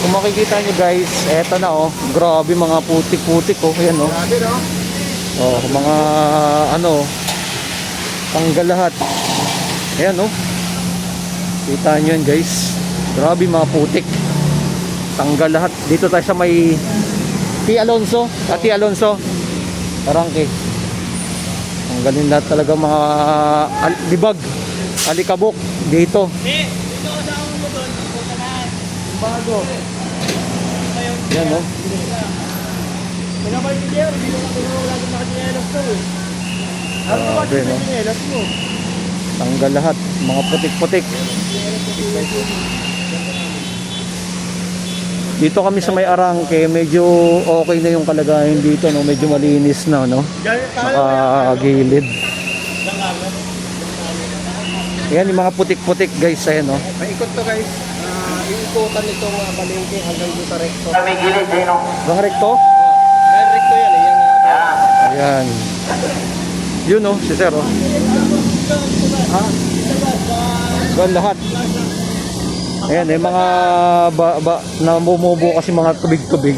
Kung makikita nyo guys, eto na oh. Grabe mga putik-putik oh. Ayan oh. Oh, mga ano, tanggal lahat. Ayan oh. Kita nyo yan guys. Grabe mga putik. Tanggal lahat. Dito tayo sa may T. Alonso. T. Alonso. Arangke. Tanggalin lahat talaga mga libag. Alikabok. Dito. Dito ka sa akong mo doon. Punta na. Bago. Yan oh. Pinabalik niya. Hindi mo lagi nakatinyelas ko eh. Ano ba Grabe no. tinyelas mo? Tanggal lahat. Mga putik-putik. Dito kami sa may Arangke, medyo okay na yung kalagayan dito, no? Medyo malinis na, no? Nakagilid. Ayan yung mga putik-putik, guys, ayan, no? Paikot to guys. Iikutan itong balengke hanggang dito recto. Kami gilid din, no? Bang rekto? Dahil recto yan eh. Ayan. Yun, no? Si Sir, oh. Gan lahat. Ayan, yung mga namumubo kasi mga tubig-tubig.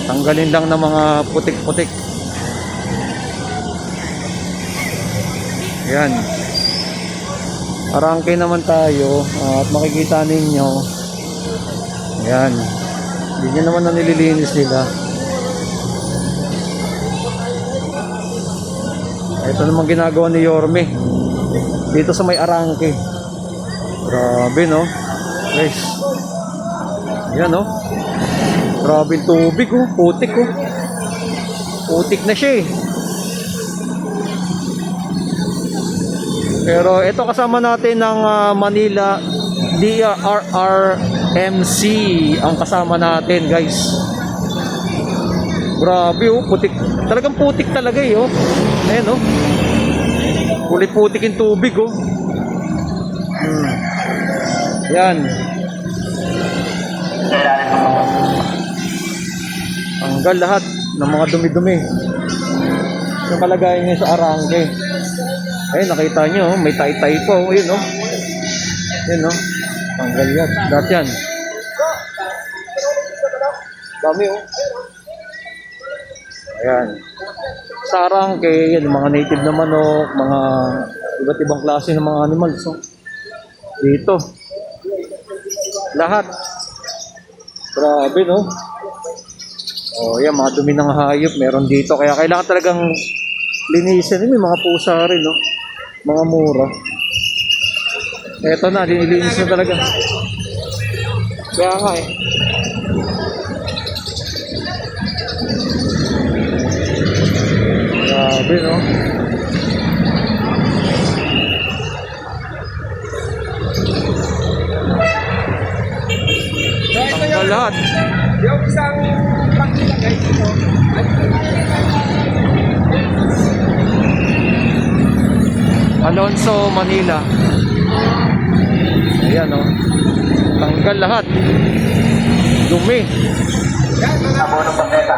Tanggalin lang ng mga putik-putik. Ayan. Arangke naman tayo at makikita ninyo. Ayan. Hindi nyo naman na nililinis nila. Ito naman ginagawa ni Yorme dito sa may Arangke. Grabe no guys. Ayan no. Grabe yung tubig oh. Putik oh. Putik na siya eh. Pero ito kasama natin ng Manila DRRMC ang kasama natin guys. Grabe oh. Putik. Talagang putik talaga eh oh. Ayan oh. Pulit-putik yung tubig oh. Yan. Tanggal lahat ng mga dumi-dumi. Yung kalagayan niya sa Arangke. Ayun, nakita nyo, may tay-tay po. Ayun, no? Ayun, no? Tanggal yan. Lahat yan. Dami, oh. Ayan. Sa Arangke, yan, mga native na manok, mga iba't ibang klase ng mga animals, no? Dito. Lahat. Grabe, no? Oh, yan, mga dumi ng hayop meron dito. Kaya kailangan talagang linisin. May mga pusa rin, no? Mga mura. Eto na, linilinis na talaga. Kaya nga, eh. Grabe, no? Tanggal lahat. Yung isang pakita guys ito. Alonso, Manila. Ayan o. Tanggal lahat. Dumi. Tabo ng paketa.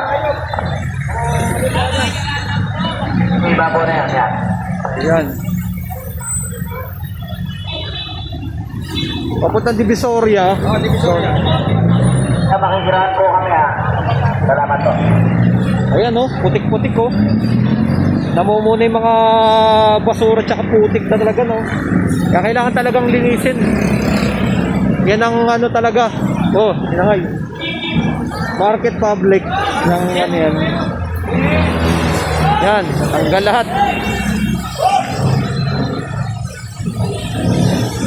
Ibabo na yan, yan. Ayan. Papuntang Divisoria. Oh, Divisoria. Sa makikirahan po kami, ha. Salamat po. Ayan o. Putik-putik o. Namumuna yung mga basura tsaka putik na talaga, no? Kaya kailangan talagang linisin. Yan ang ano talaga. Oh, inangay. Market public ng ano yan. Yan, tanggal lahat.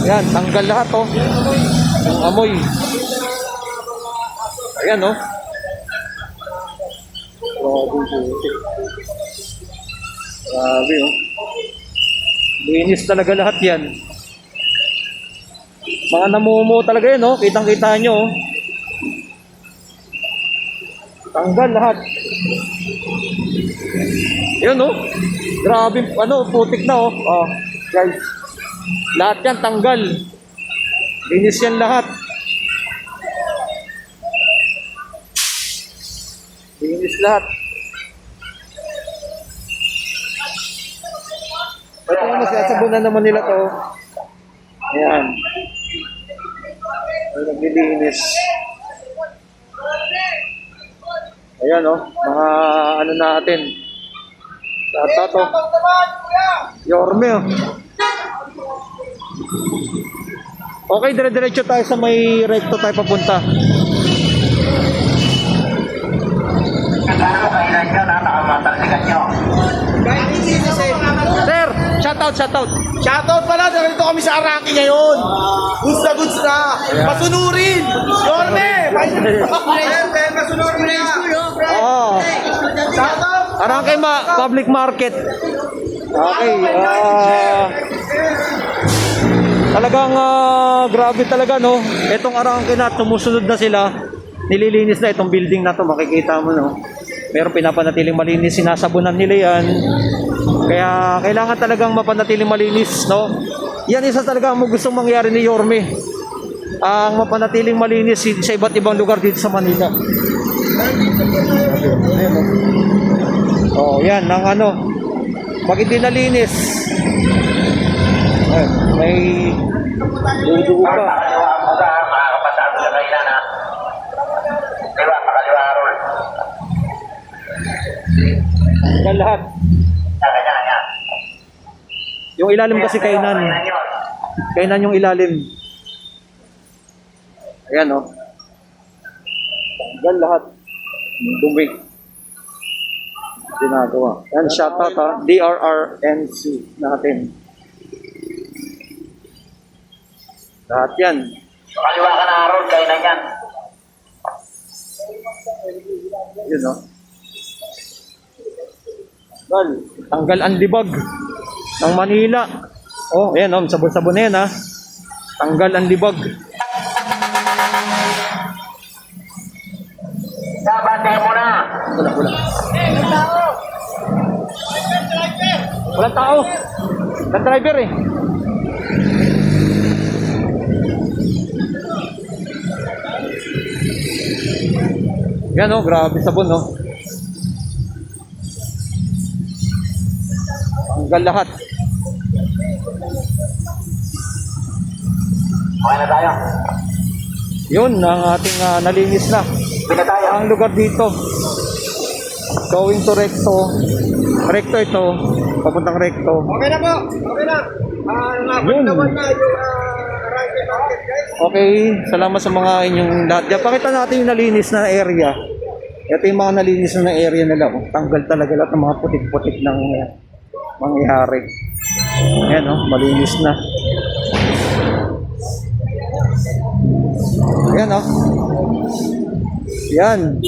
Yan, tanggal lahat, oh. Yung amoy. Ayan, oh. Grabe, oh. Linis talaga lahat yan. Mga namumuo talaga yan, oh. Kitang-kita nyo, oh. Tanggal lahat. Yun, oh. Grabe, ano, putik na, oh. Oh, guys. Lahat yan, tanggal. Linis yan lahat. Linis lahat. Ito yung masasabunan naman nila to. Ayan. Ay, naglilinis. Ayan oh, mga ano natin. Tato. Yorme oh. Okay, dire-diretso tayo sa may recto tayo papunta. Kailangan mo kailan nyo na nakamatalsikan nyo. Sir, shoutout. Shoutout pala, dito kami sa Araki ngayon. Goods na. Masunurin! Yorme! Masunurin na! Oo. Shoutout! Arangkay public market. Okay. Talagang grabe talaga no. Etong Arangkay na tumusunod na sila. Nililinis na itong building na to, makikita mo no. Meron pinapanatiling malinis, sinasabunan nila yan. Kaya kailangan talagang mapanatiling malinis no. Yan isa talaga ang gustong mangyari ni Yorme. Ang mapanatiling malinis sa iba't ibang lugar dito sa Manila. Ayan, oh, yan, ang ano, pag hindi nalinis, ay, may dudugo pa. Pakaliwa mo ka, makakapasado sa kailan ha. Diba, pakaliwa roll. Yan lahat. Kanya. Yung ilalim kasi kainan. Kainan yung ilalim. Ayan oh. Yan lahat. Dumi. Ginagawa. Yan, shoutout ha. DRRNC natin. Lahat yan. Pakaliwa ka na roll, kailan yan. Yun oh. Well, tanggal ang libag ng Manila. Oh, ayan oh, sabon-sabon na yan ha. Tanggal ang libag. Sabantay mo na. Wala. Walang tao. Walang driver eh. Yan oh, grabe sabon oh. Tanggal lahat. Okay na tayo. Yun ang ating nalinis na. Hindi na tayo. Ang lugar dito. Going to Recto. Recto ito. Papuntang Recto. Okay na po. Okay na. Yun. Naman na yung Araki Market, guys. Okay, salamat sa mga inyong lahat. Pakita natin yung nalinis na area. Ito yung mga nalinis na area nila. Oh. Tanggal talaga lahat ng mga putik-putik ng mangyayari. Ayan oh, malinis na. Ayan oh. Yan.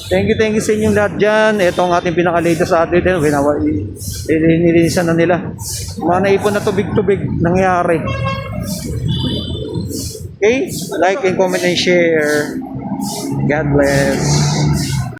Thank you sa inyong lahat dyan. Ito ang ating pinaka-latest update. Nilinisan na nila. Mga naipon na tubig-tubig nangyari. Okay? Like and comment and share. God bless.